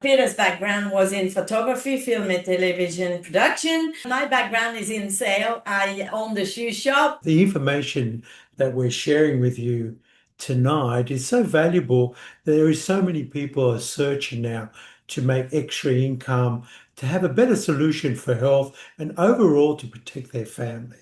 Peter's background was in photography, film and television production. My background is in sale. I own the shoe shop. The information that we're sharing with you tonight is so valuable. There is so many people are searching now to make extra income, to have a better solution for health and overall to protect their family.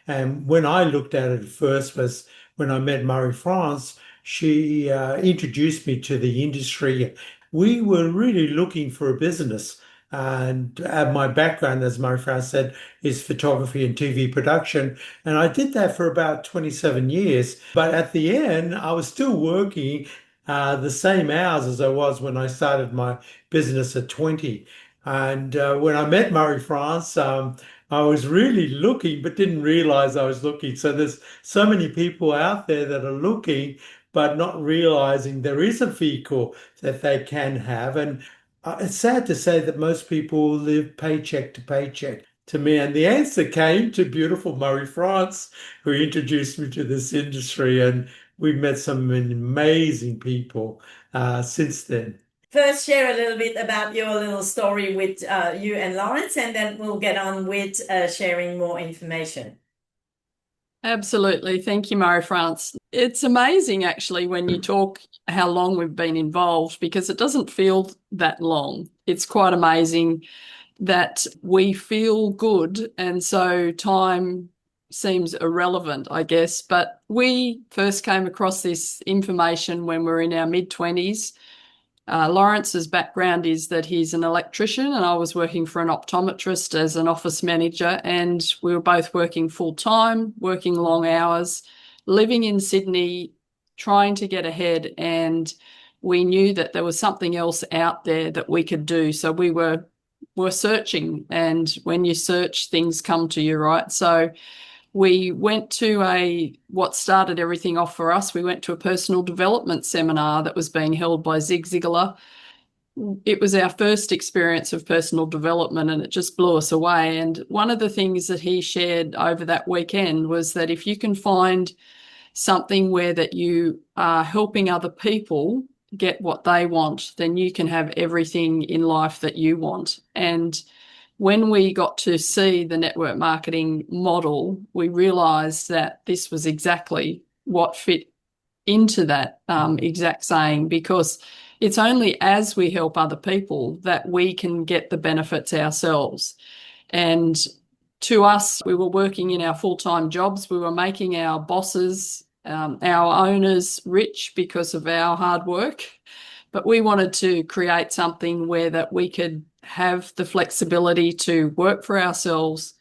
And when I looked at it first was when I met Marie-France. She introduced me to the industry. We were really looking for a business. And my background, as Marie-France said, is photography and TV production. And I did that for about 27 years. But at the end, I was still working the same hours as I was when I started my business at 20. And when I met Marie-France, I was really looking, but didn't realize I was looking. So there's so many people out there that are looking, but not realizing there is a vehicle that they can have. And it's sad to say that most people live paycheck to paycheck to me. And the answer came to beautiful Murray France, who introduced me to this industry. And we've met some amazing people since then. First, share a little bit about your little story with you and Lawrence, and then we'll get on with sharing more information. Absolutely. Thank you, Marie France. It's amazing, actually, when you talk how long we've been involved, because it doesn't feel that long. It's quite amazing that we feel good, and so time seems irrelevant, I guess. But we first came across this information when we were in our mid-20s. Lawrence's background is that he's an electrician, and I was working for an optometrist as an office manager, and we were both working full-time, working long hours, living in Sydney, trying to get ahead, and we knew that there was something else out there that we could do. So we were searching, and when you search, things come to you, right? So we went to what started everything off for us. We went to a personal development seminar that was being held by Zig Ziglar. It was our first experience of personal development, and it just blew us away. And one of the things that he shared over that weekend was that if you can find something where that you are helping other people get what they want, then you can have everything in life that you want. And when we got to see the network marketing model, we realised that this was exactly what fit into that exact saying, because it's only as we help other people that we can get the benefits ourselves. And to us, we were working in our full-time jobs. We were making our bosses, our owners rich because of our hard work. But we wanted to create something where that we could have the flexibility to work for ourselves,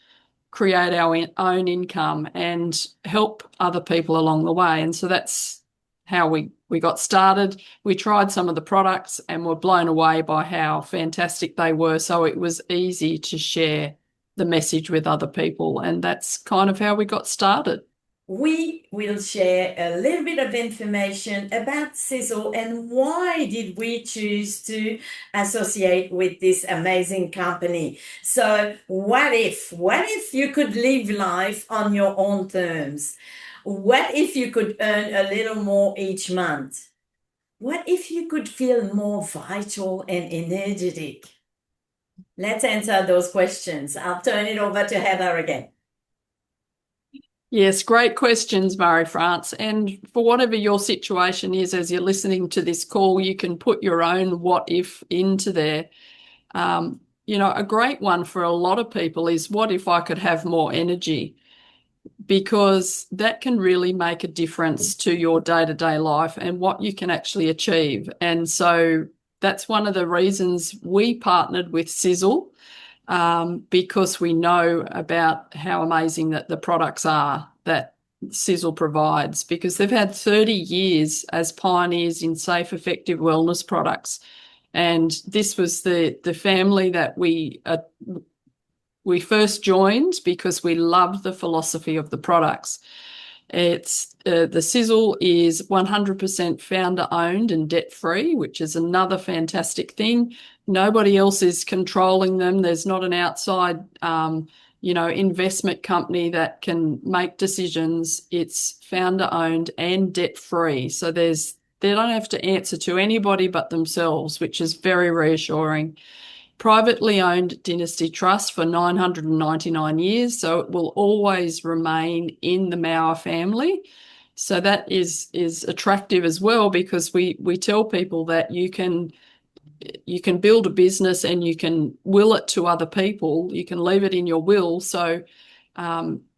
create our own income, and help other people along the way. And so that's how we got started. We tried some of the products and were blown away by how fantastic they were. So it was easy to share the message with other people. And that's kind of how we got started. We will share a little bit of information about Sisel and why did we choose to associate with this amazing company. So what if you could live life on your own terms? What if you could earn a little more each month? What if you could feel more vital and energetic? Let's answer those questions. I'll turn it over to Heather again. Yes, great questions, Marie France. And for whatever your situation is, as you're listening to this call, you can put your own what if into there. A great one for a lot of people is, what if I could have more energy? Because that can really make a difference to your day-to-day life and what you can actually achieve. And so that's one of the reasons we partnered with Sisel. Because we know about how amazing that the products are that Sisel provides, because they've had 30 years as pioneers in safe, effective wellness products. And this was the family that we first joined because we loved the philosophy of the products. It's the Sisel is 100% founder owned and debt free, which is another fantastic thing. Nobody else is controlling them. There's not an outside, investment company that can make decisions. It's founder owned and debt free. So there's They don't have to answer to anybody but themselves, which is very reassuring. Privately owned dynasty trust for 999 years, so it will always remain in the Mauer family. So that is attractive as well, because we tell people that you can build a business and you can will it to other people. You can leave it in your will. So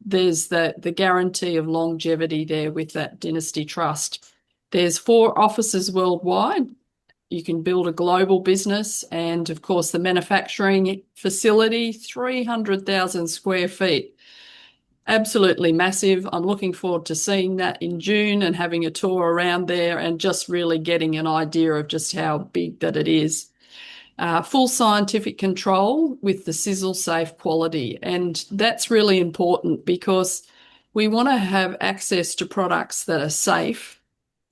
there's the guarantee of longevity there with that dynasty trust. There's 4 offices worldwide. You can build a global business, and of course the manufacturing facility, 300,000 square feet. Absolutely massive. I'm looking forward to seeing that in June and having a tour around there and just really getting an idea of just how big that it is. Full scientific control with the Sisel safe quality. And that's really important because we want to have access to products that are safe,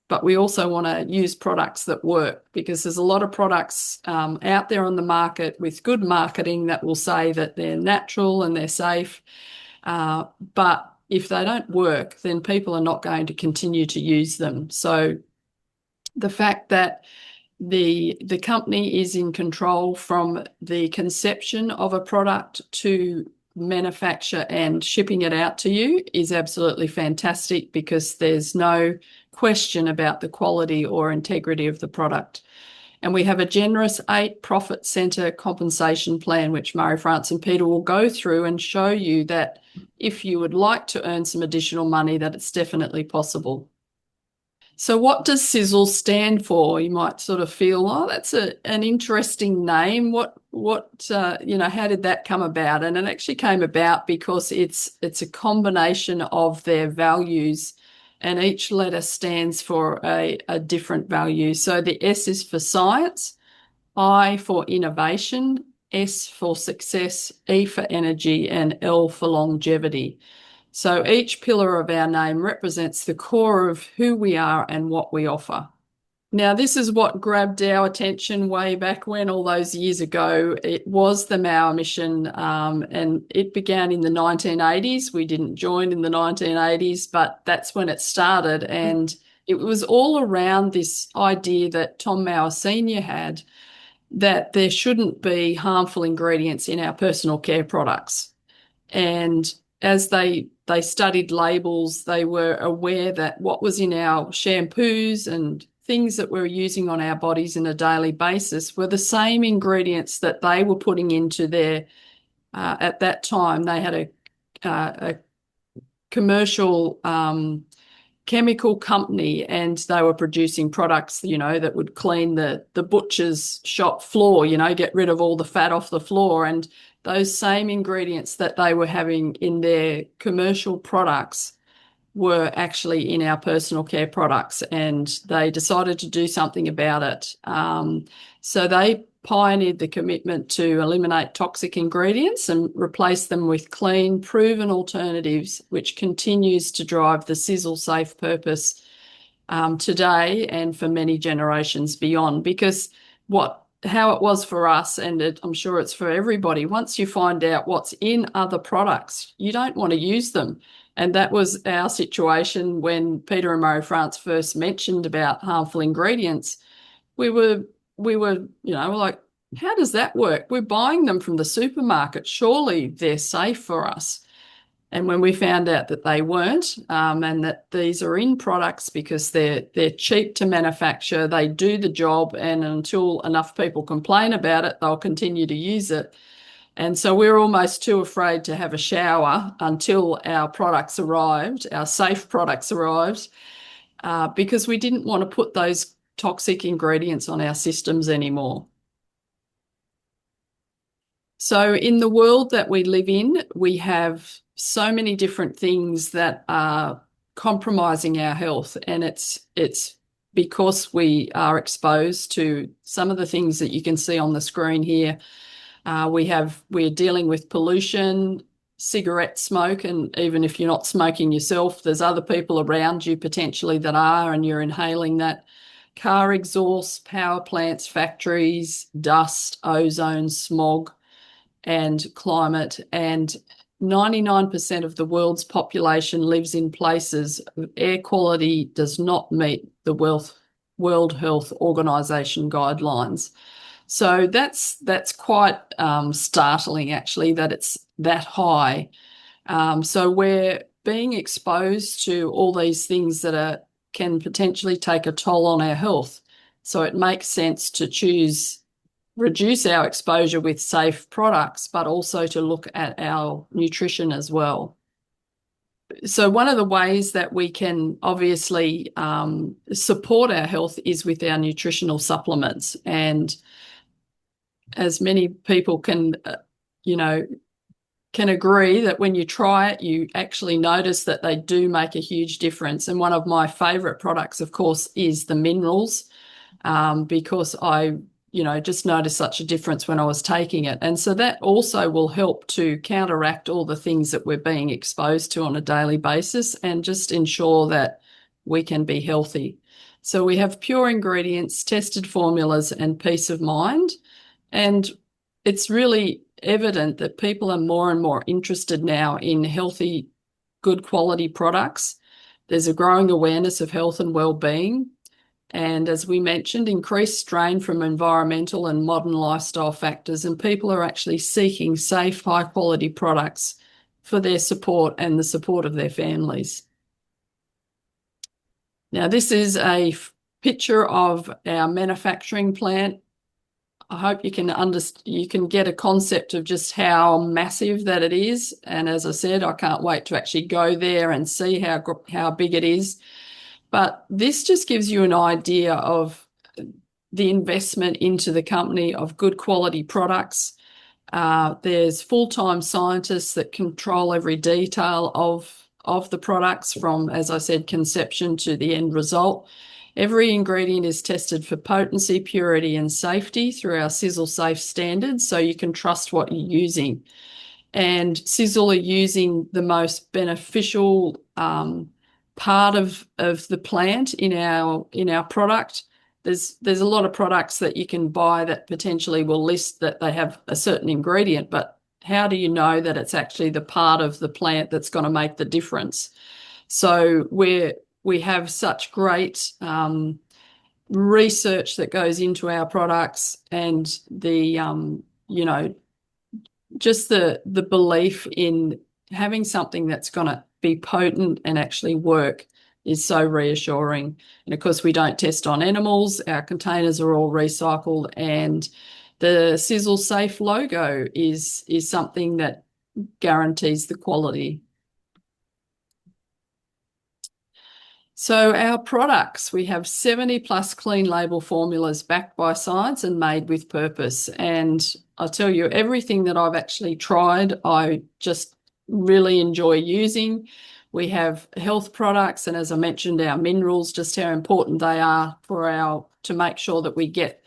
but we also want to use products that work, because there's a lot of products out there on the market with good marketing that will say that they're natural and they're safe. But if they don't work, then people are not going to continue to use them. So the fact that the company is in control from the conception of a product to manufacture and shipping it out to you is absolutely fantastic, because there's no question about the quality or integrity of the product. And we have a generous 8 profit centre compensation plan, which Murray, France and Peter will go through and show you that if you would like to earn some additional money, that it's definitely possible. So what does Sisel stand for? You might sort of feel, oh, that's an interesting name. How did that come about? And it actually came about because it's a combination of their values, and each letter stands for a different value. So the S is for science, I for innovation, S for success, E for energy, and L for longevity. So each pillar of our name represents the core of who we are and what we offer. Now, this is what grabbed our attention way back when, all those years ago. It was the Mauer mission, and it began in the 1980s. We didn't join in the 1980s, but that's when it started. And it was all around this idea that Tom Mauer Sr. had, that there shouldn't be harmful ingredients in our personal care products. And as they studied labels, they were aware that what was in our shampoos and things that we're using on our bodies on a daily basis were the same ingredients that they were putting into their, at that time, they had a commercial chemical company, and they were producing products, that would clean the butcher's shop floor, get rid of all the fat off the floor. And those same ingredients that they were having in their commercial products were actually in our personal care products, and they decided to do something about it. So they pioneered the commitment to eliminate toxic ingredients and replace them with clean, proven alternatives, which continues to drive the Sisel safe purpose today and for many generations beyond. Because how it was for us, and I'm sure it's for everybody, once you find out what's in other products, you don't want to use them. And that was our situation when Peter and Murray France first mentioned about harmful ingredients. We were like, how does that work? We're buying them from the supermarket. Surely they're safe for us. And when we found out that they weren't, and that these are in products because they're cheap to manufacture, they do the job, and until enough people complain about it, they'll continue to use it. And so we're almost too afraid to have a shower until our products arrived, our safe products arrived, because we didn't want to put those toxic ingredients on our systems anymore. So in the world that we live in, we have so many different things that are compromising our health, and it's because we are exposed to some of the things that you can see on the screen here. We're dealing with pollution, cigarette smoke, and even if you're not smoking yourself, there's other people around you potentially that are, and you're inhaling that. Car exhaust, power plants, factories, dust, ozone, smog, and climate. And 99% of the world's population lives in places where air quality does not meet the World Health Organization guidelines. So that's quite startling, actually, that it's that high. So we're being exposed to all these things that can potentially take a toll on our health. So it makes sense to reduce our exposure with safe products, but also to look at our nutrition as well. So one of the ways that we can obviously support our health is with our nutritional supplements. And as many people can agree that when you try it, you actually notice that they do make a huge difference. And one of my favorite products, of course, is the minerals, because I just noticed such a difference when I was taking it. And so that also will help to counteract all the things that we're being exposed to on a daily basis and just ensure that we can be healthy. So we have pure ingredients, tested formulas, and peace of mind. And it's really evident that people are more and more interested now in healthy, good quality products. There's a growing awareness of health and well-being. And as we mentioned, increased strain from environmental and modern lifestyle factors, and people are actually seeking safe, high-quality products for their support and the support of their families. Now, this is a picture of our manufacturing plant. I hope you can get a concept of just how massive that it is. And as I said, I can't wait to actually go there and see how big it is. But this just gives you an idea of the investment into the company of good quality products. There's full-time scientists that control every detail of the products from, as I said, conception to the end result. Every ingredient is tested for potency, purity, and safety through our Sisel Safe standards, so you can trust what you're using. And Sisel are using the most beneficial part of the plant in our product. There's a lot of products that you can buy that potentially will list that they have a certain ingredient, but how do you know that it's actually the part of the plant that's going to make the difference? So we have such great research that goes into our products, and just the belief in having something that's going to be potent and actually work is so reassuring. And of course, we don't test on animals. Our containers are all recycled, and the Sisel Safe logo is something that guarantees the quality. So our products, we have 70 plus clean label formulas backed by science and made with purpose. And I'll tell you, everything that I've actually tried, I just really enjoy using. We have health products, and as I mentioned, our minerals, just how important they are to make sure that we get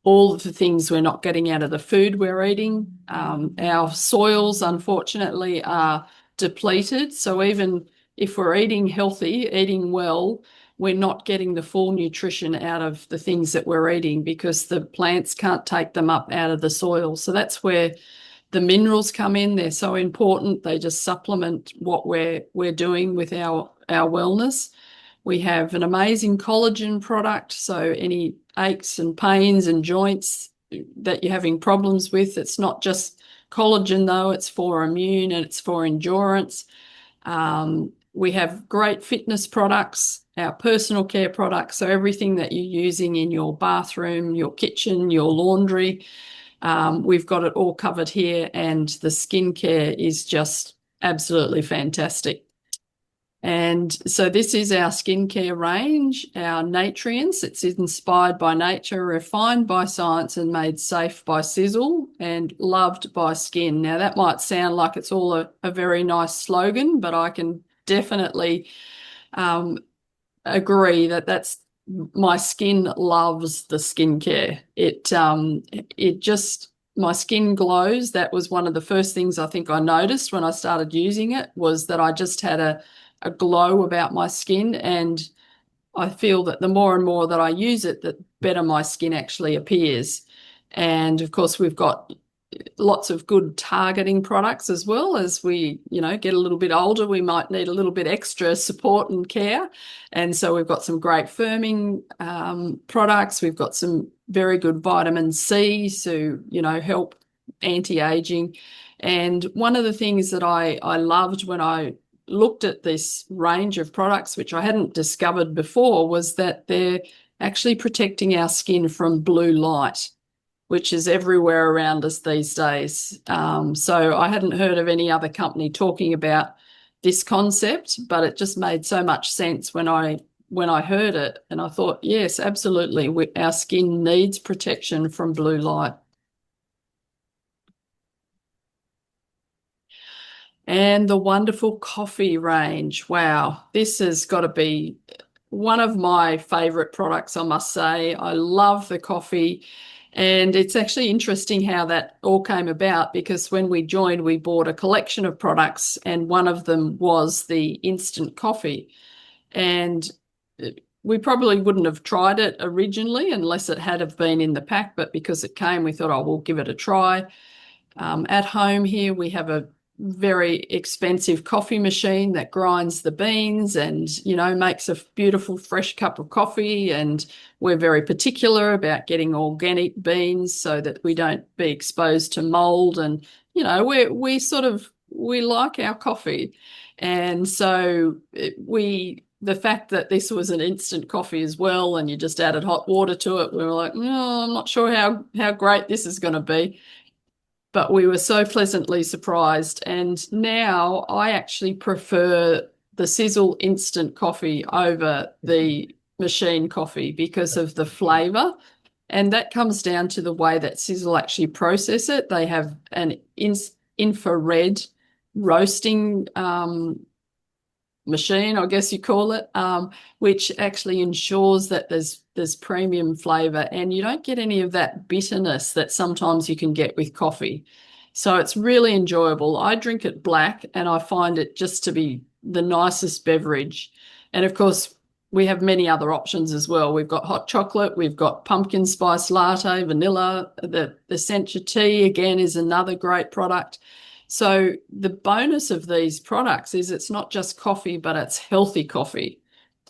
all of the things we're not getting out of the food we're eating. Our soils, unfortunately, are depleted. So even if we're eating healthy, eating well, we're not getting the full nutrition out of the things that we're eating because the plants can't take them up out of the soil. So that's where the minerals come in. They're so important. They just supplement what we're doing with our wellness. We have an amazing collagen product. So any aches and pains and joints that you're having problems with, it's not just collagen though, it's for immune and it's for endurance. We have great fitness products, our personal care products, so everything that you're using in your bathroom, your kitchen, your laundry, we've got it all covered here, and the skincare is just absolutely fantastic. And so this is our skincare range, our nutrients. It's inspired by nature, refined by science, and made safe by Sisel and loved by skin. Now, that might sound like it's all a very nice slogan, but I can definitely agree that's my skin loves the skincare. My skin glows. That was one of the first things I think I noticed when I started using it, was that I just had a glow about my skin, and I feel that the more and more that I use it, the better my skin actually appears. And of course, we've got lots of good targeting products as well. As we, get a little bit older, we might need a little bit extra support and care. And so we've got some great firming products. We've got some very good vitamin C to, help anti-aging. And one of the things that I loved when I looked at this range of products, which I hadn't discovered before, was that they're actually protecting our skin from blue light, which is everywhere around us these days. So I hadn't heard of any other company talking about this concept, but it just made so much sense when I heard it. And I thought, yes, absolutely, our skin needs protection from blue light. And the wonderful coffee range. Wow, this has got to be one of my favourite products, I must say. I love the coffee. And it's actually interesting how that all came about, because when we joined, we bought a collection of products, and one of them was the instant coffee. And we probably wouldn't have tried it originally unless it had have been in the pack, but because it came, we thought, oh, we'll give it a try. At home here, we have a very expensive coffee machine that grinds the beans and, makes a beautiful fresh cup of coffee. And we're very particular about getting organic beans so that we don't be exposed to mold. And, we like our coffee. And so the fact that this was an instant coffee as well, and you just added hot water to it, we were like, no, I'm not sure how great this is going to be. But we were so pleasantly surprised. And now I actually prefer the Sisel instant coffee over the machine coffee because of the flavour. And that comes down to the way that Sisel actually process it. They have an infrared roasting machine, I guess you call it, which actually ensures that there's premium flavour, and you don't get any of that bitterness that sometimes you can get with coffee. So it's really enjoyable. I drink it black, and I find it just to be the nicest beverage. And of course, we have many other options as well. We've got hot chocolate, we've got pumpkin spice latte, vanilla, the Sencha tea again is another great product. So the bonus of these products is it's not just coffee, but it's healthy coffee.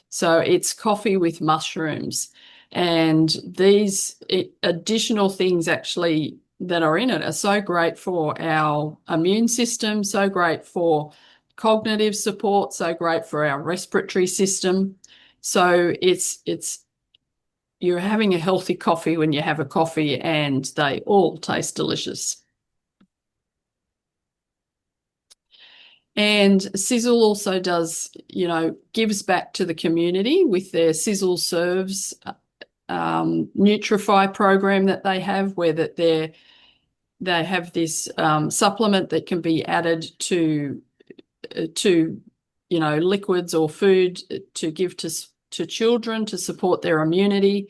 So it's coffee with mushrooms. And these additional things actually that are in it are so great for our immune system, so great for cognitive support, so great for our respiratory system. So you're having a healthy coffee when you have a coffee, and they all taste delicious. And Sisel also does, gives back to the community with their Sisel Serves Nutrify program that they have, where they have this supplement that can be added to liquids or food to give to children to support their immunity.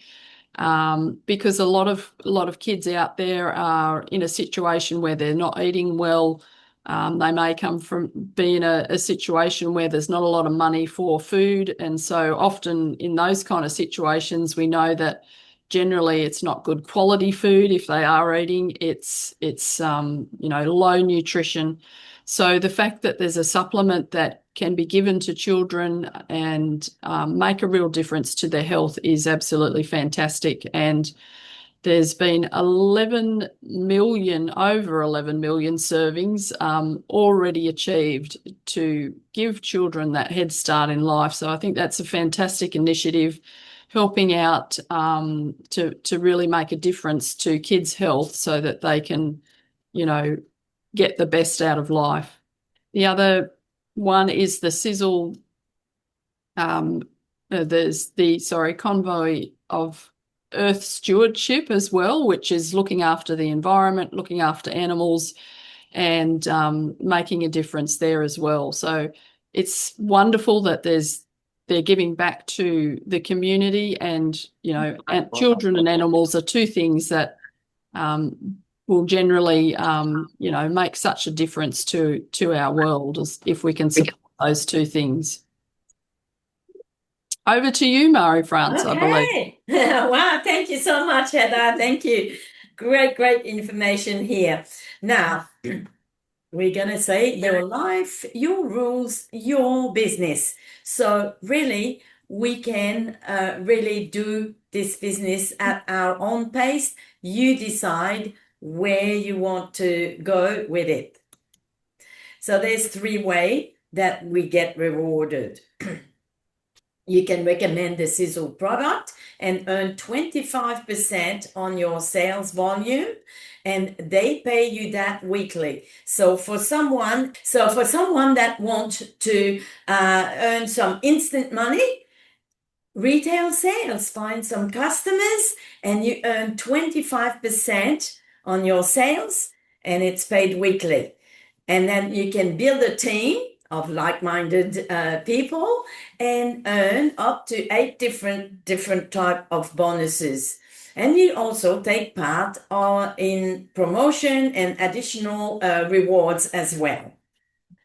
Because a lot of kids out there are in a situation where they're not eating well. They may come from being a situation where there's not a lot of money for food. And so often in those kind of situations, we know that generally it's not good quality food. If they are eating, it's low nutrition. So the fact that there's a supplement that can be given to children and make a real difference to their health is absolutely fantastic. And there's been over 11 million servings already achieved to give children that head start in life. So I think that's a fantastic initiative, helping out to really make a difference to kids' health so that they can, get the best out of life. The other one is the Sisel, there's the convoy of Earth stewardship as well, which is looking after the environment, looking after animals, and making a difference there as well. So it's wonderful that they're giving back to the community, and and children and animals are two things that will generally make such a difference to our world if we can support those two things. Over to you, Marie-France, I believe. Okay. Wow, thank you so much, Heather. Thank you. Great information here. Now, we're going to say your life, your rules, your business. So really, we can really do this business at our own pace. You decide where you want to go with it. So there's 3 ways that we get rewarded. You can recommend the Sisel product and earn 25% on your sales volume, and they pay you that weekly. So for someone that wants to earn some instant money, retail sales, find some customers, and you earn 25% on your sales, and it's paid weekly. And then you can build a team of like-minded people and earn up to 8 different type of bonuses. And you also take part in promotion and additional rewards as well.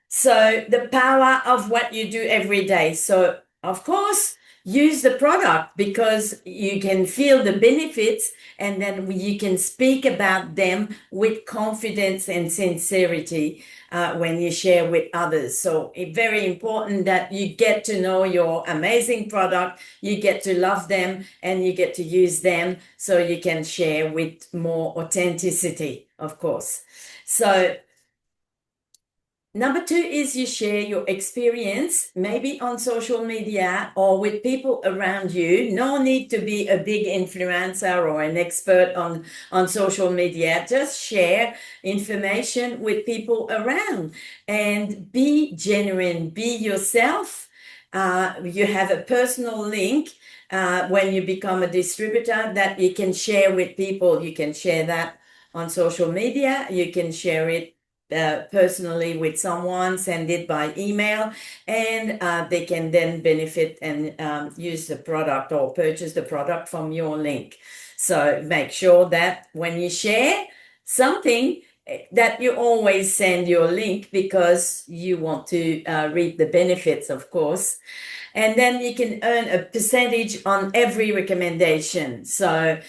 So the power of what you do every day. So of course, use the product because you can feel the benefits, and then you can speak about them with confidence and sincerity when you share with others. So it's very important that you get to know your amazing product, you get to love them, and you get to use them so you can share with more authenticity, of course. So number 2 is you share your experience, maybe on social media or with people around you. No need to be a big influencer or an expert on social media. Just share information with people around and be genuine, be yourself. You have a personal link when you become a distributor that you can share with people. You can share that on social media. You can share it personally with someone, send it by email, and they can then benefit and use the product or purchase the product from your link. So make sure that when you share something, that you always send your link because you want to reap the benefits, of course. And then you can earn a percentage on every recommendation. So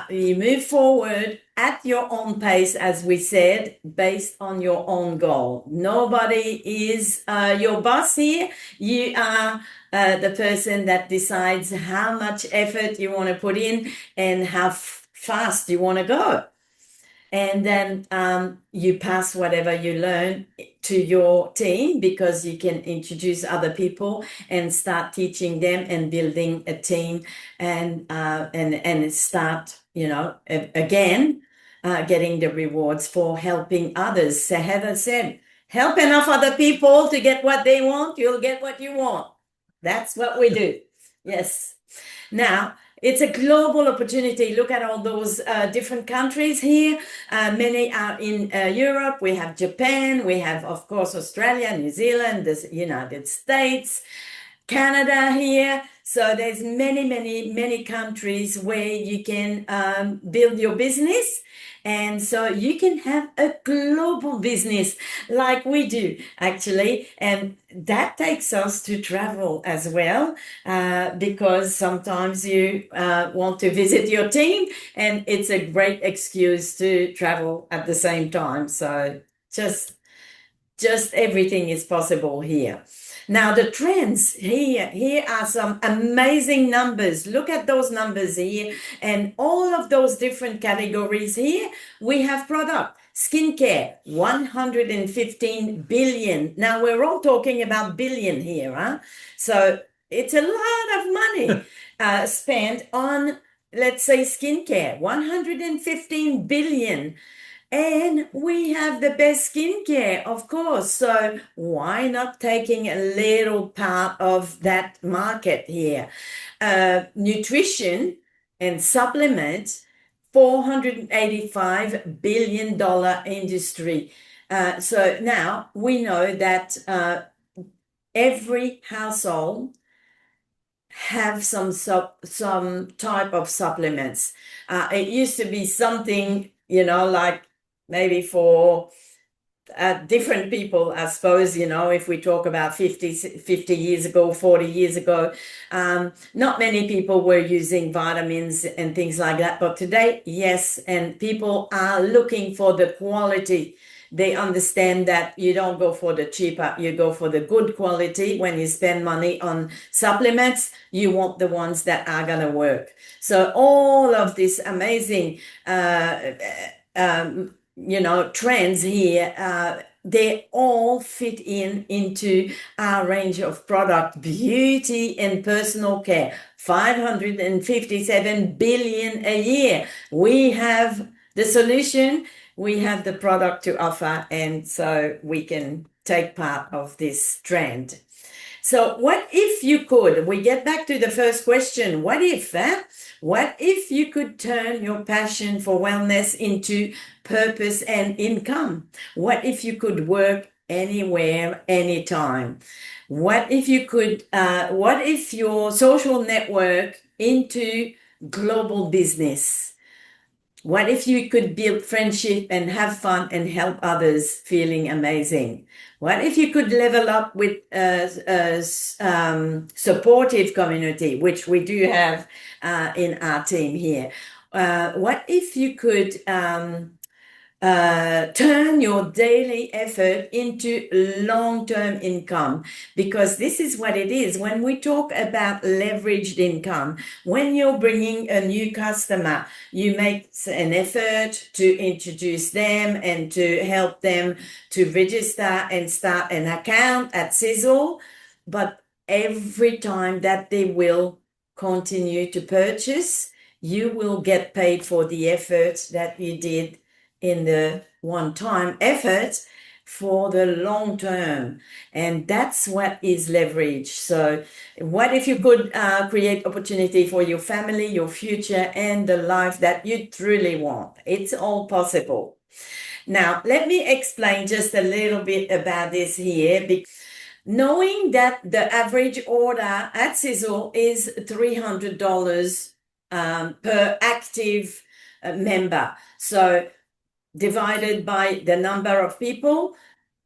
you move forward at your own pace, as we said, based on your own goal. Nobody is your boss here. You are the person that decides how much effort you want to put in and how fast you want to go. And then you pass whatever you learn to your team, because you can introduce other people and start teaching them and building a team and start, again, getting the rewards for helping others. So Heather said, help enough other people to get what they want, you'll get what you want. That's what we do. Yes. Now, it's a global opportunity. Look at all those different countries here. Many are in Europe. We have Japan. We have, of course, Australia, New Zealand, the United States, Canada here. So there's many countries where you can build your business. And so you can have a global business like we do, actually. And that takes us to travel as well, because sometimes you want to visit your team, and it's a great excuse to travel at the same time. So just everything is possible here. Now the trends here are some amazing numbers. Look at those numbers here, and all of those different categories here. We have product, skincare, 115 billion. Now we're all talking about billion here, huh? So it's a lot of money spent on, let's say, skincare, 115 billion. And we have the best skincare, of course. So why not taking a little part of that market here? Nutrition and supplements, $485 billion industry. So now we know that every household have some type of supplements. It used to be something, like maybe for different people, I suppose, if we talk about 50 years ago, 40 years ago, not many people were using vitamins and things like that. But today, yes, and people are looking for the quality. They understand that you don't go for the cheaper, you go for the good quality. When you spend money on supplements, you want the ones that are going to work. So all of this amazing trends here, they all fit into our range of product, beauty and personal care. 557 billion a year. We have the solution, we have the product to offer, and so we can take part of this trend. So what if you could, we get back to the first question, what if you could turn your passion for wellness into purpose and income? What if you could work anywhere, anytime? What if your social network into global business? What if you could build friendship and have fun and help others feeling amazing? What if you could level up with a supportive community, which we do have in our team here? What if you could turn your daily effort into long-term income? Because this is what it is. When we talk about leveraged income, when you're bringing a new customer, you make an effort to introduce them and to help them to register and start an account at Sisel. But every time that they will continue to purchase, you will get paid for the effort that you did in the one-time effort for the long term. And that's what is leverage. So what if you could create opportunity for your family, your future, and the life that you truly want? It's all possible. Now, let me explain just a little bit about this here. Knowing that the average order at Sisel is $300 per active member. So divided by the number of people,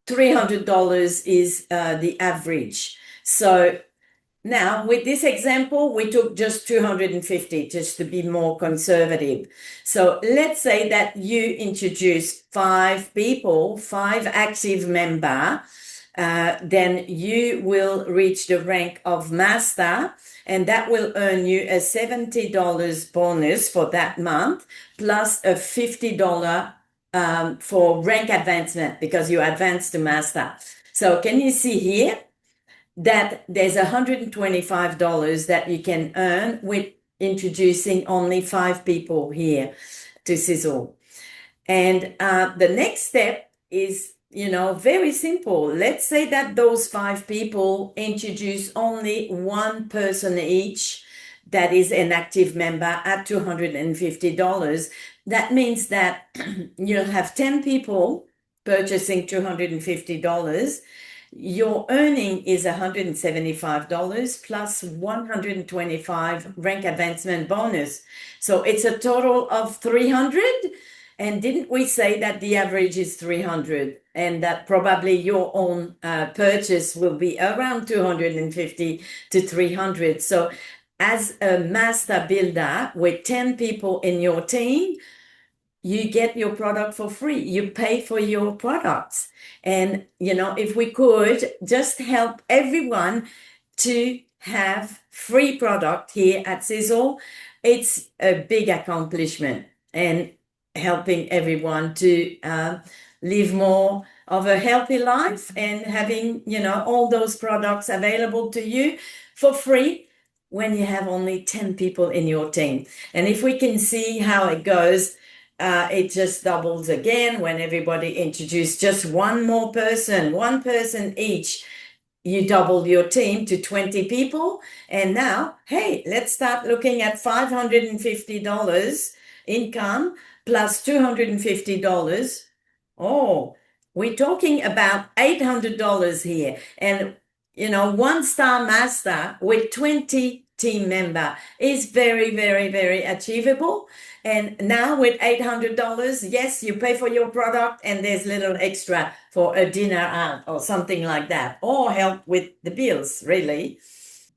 $300 is the average. So now with this example, we took just 250 just to be more conservative. So let's say that you introduce 5 people, 5 active members, then you will reach the rank of master, and that will earn you a $70 bonus for that month, plus a $50 for rank advancement because you advance to master. So can you see here that there's $125 that you can earn with introducing only 5 people here to Sisel. And the next step is, very simple. Let's say that those 5 people introduce only 1 person each that is an active member at $250. That means that you'll have 10 people purchasing $250. Your earning is $175 plus $125 rank advancement bonus. So it's a total of $300. And didn't we say that the average is 300 and that probably your own purchase will be around 250 to 300? So as a master builder with 10 people in your team, you get your product for free. You pay for your products. And, if we could just help everyone to have free product here at Sisel, it's a big accomplishment and helping everyone to live more of a healthy life and having, all those products available to you for free when you have only 10 people in your team. And if we can see how it goes, it just doubles again when everybody introduces just one person each. You double your team to 20 people. And now, hey, let's start looking at $550 income plus $250. Oh, we're talking about $800 here. And, 1-star master with 20 team member is very, very, very achievable. And now with $800, yes, you pay for your product and there's little extra for a dinner out or something like that, or help with the bills, really.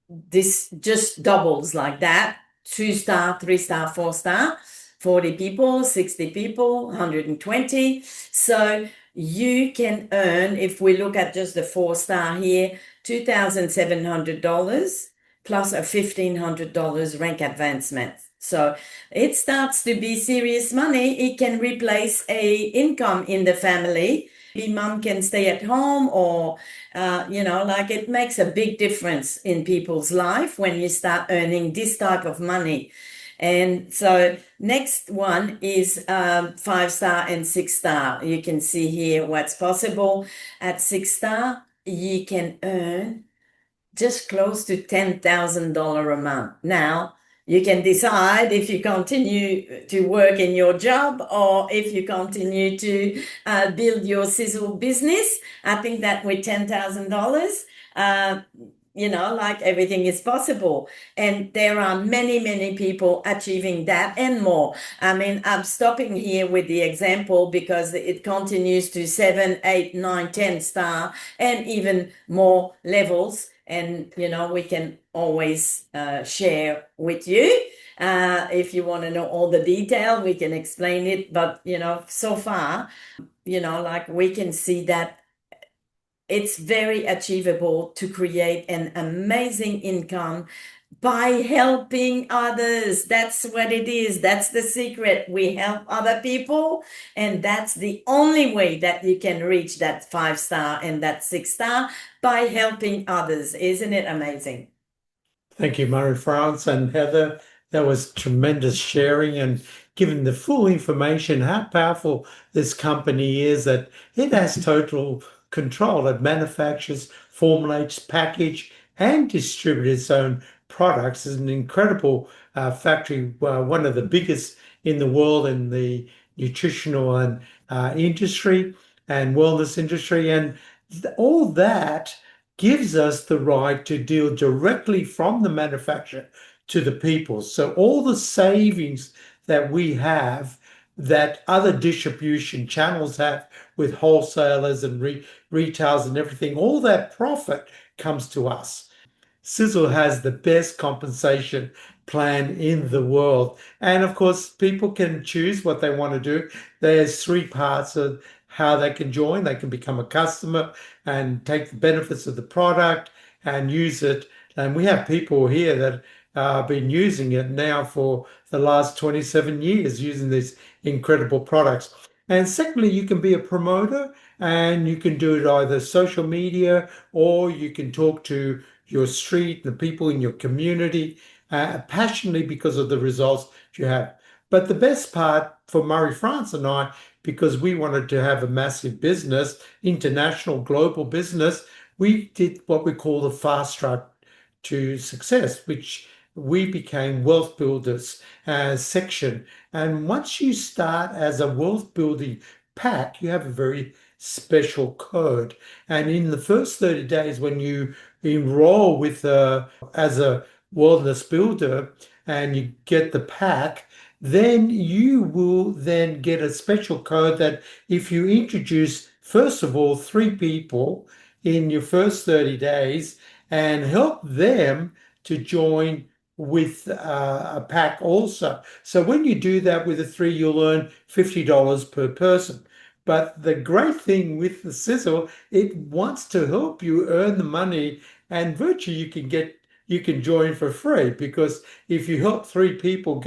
This just doubles like that. 2-star, 3-star, 4-star, 40 people, 60 people, 120. So you can earn, if we look at just the 4-star here, $2,700 plus a $1,500 rank advancement. So it starts to be serious money. It can replace a income in the family. Maybe mom can stay at home, or like it makes a big difference in people's life when you start earning this type of money. And so next one is 5-star and 6-star. You can see here what's possible. At 6-star, you can earn just close to $10,000 a month. Now, you can decide if you continue to work in your job or if you continue to build your Sisel business. I think that with $10,000, like everything is possible. And there are many, many people achieving that and more. I mean, I'm stopping here with the example because it continues to 7, 8, 9, 10-star and even more levels. And, we can always share with you. If you want to know all the detail, we can explain it. But, so far, like we can see that it's very achievable to create an amazing income by helping others. That's what it is. That's the secret. We help other people, and that's the only way that you can reach that 5-star and that 6-star, by helping others. Isn't it amazing? Thank you, Marie-France and Heather. That was tremendous sharing and giving the full information how powerful this company is, that it has total control. It manufactures, formulates, package, and distributes its own products. It's an incredible factory, one of the biggest in the world in the nutritional and industry and wellness industry. And all that gives us the right to deal directly from the manufacturer to the people. So all the savings that we have, that other distribution channels have with wholesalers and retailers and everything, all that profit comes to us. Sisel has the best compensation plan in the world. And of course, people can choose what they want to do. There's 3 parts of how they can join. They can become a customer and take the benefits of the product and use it. And we have people here that have been using it now for the last 27 years, using these incredible products. And secondly, you can be a promoter, and you can do it either social media, or you can talk to your street, the people in your community, passionately because of the results you have. But the best part for Marie-France and I, because we wanted to have a massive business, international, global business, we did what we call the fast track to success, which we became wealth builders section. And once you start as a wealth building pack, you have a very special code. And in the first 30 days, when you enroll with as a wellness builder and you get the pack, then you will then get a special code that if you introduce, first of all, 3 people in your first 30 days and help them to join with a pack also. So when you do that with the 3, you'll earn $50 per person. But the great thing with the Sisel, it wants to help you earn the money, and virtually you can join for free, because if you help 3 people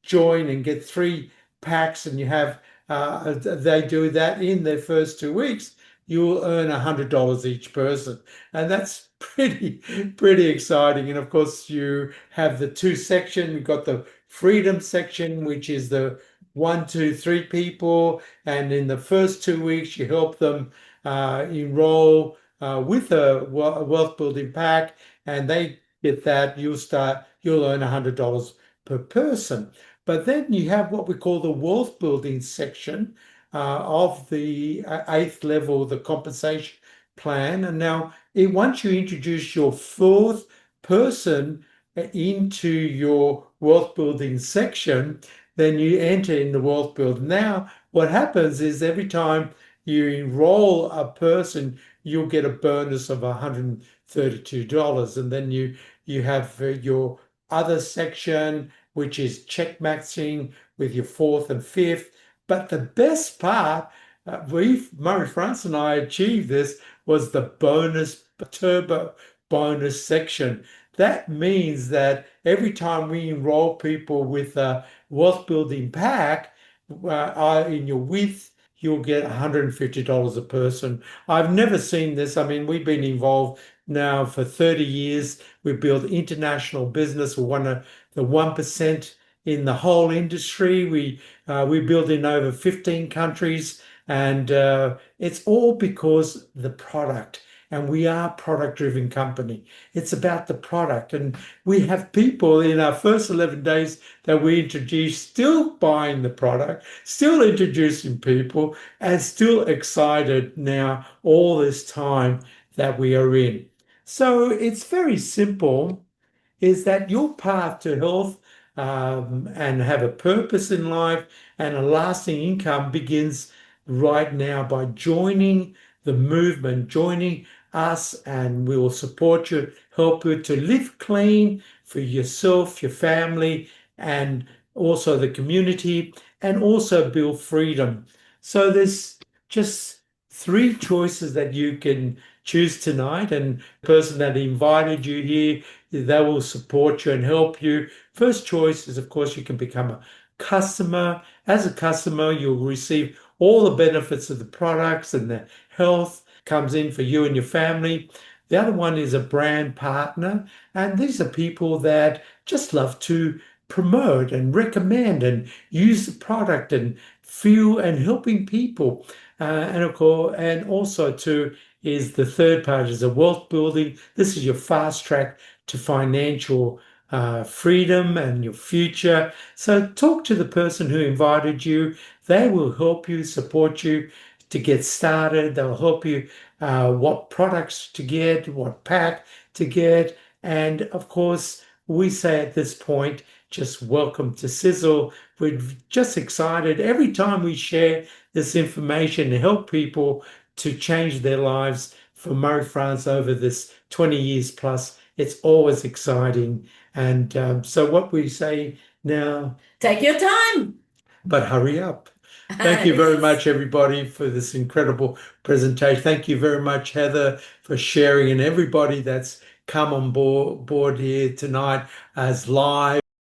join and get 3 packs, and you have they do that in their first 2 weeks, you'll earn $100 each person, and that's pretty exciting. And of course, you have the 2 section. We've got the freedom section, which is the 1, 2, 3 people, and in the first 2 weeks, you help them enroll with a wealth building pack, and they get that. You'll earn $100 per person. But then you have what we call the wealth building section of the 8th level, the compensation plan. And now, once you introduce your 4th person, into your wealth building section, then you enter in the wealth build. Now, what happens is every time you enroll a person, you'll get a bonus of $132. And then you have your other section, which is check matching with your fourth and fifth. But the best part, Murray France and I achieved this, was the bonus, turbo bonus section. That means that every time we enroll people with a wealth building pack, in your width, you'll get $150 a person. I've never seen this. I mean, we've been involved now for 30 years. We built international business. We're one of the 1% in the whole industry. We build in over 15 countries, and it's all because the product. And we are a product-driven company. It's about the product. And we have people in our first 11 days that we introduced still buying the product, still introducing people, and still excited now all this time that we are in. So it's very simple, is that your path to health and have a purpose in life and a lasting income begins right now by joining the movement, joining us, and we will support you, help you to live clean for yourself, your family, and also the community, and also build freedom. So there's just three choices that you can choose tonight, and the person that invited you here, they will support you and help you. First choice is, of course, you can become a customer. As a customer, you'll receive all the benefits of the products, and the health comes in for you and your family. The other one is a brand partner, and these are people that just love to promote and recommend and use the product and feel and helping people. And of course, and also too is the third part is a wealth building. This is your fast track to financial freedom and your future. So talk to the person who invited you. They will help you, support you to get started. They'll help you what products to get, what pack to get. And of course, we say at this point, just welcome to Sisel. We're just excited every time we share this information to help people to change their lives for Murray France over this 20 years plus. It's always exciting. And so what we say now, Take your time. but hurry up. Thank you very much, everybody, for this incredible presentation. Thank you very much, Heather, for sharing, and everybody that's come on board here tonight as live.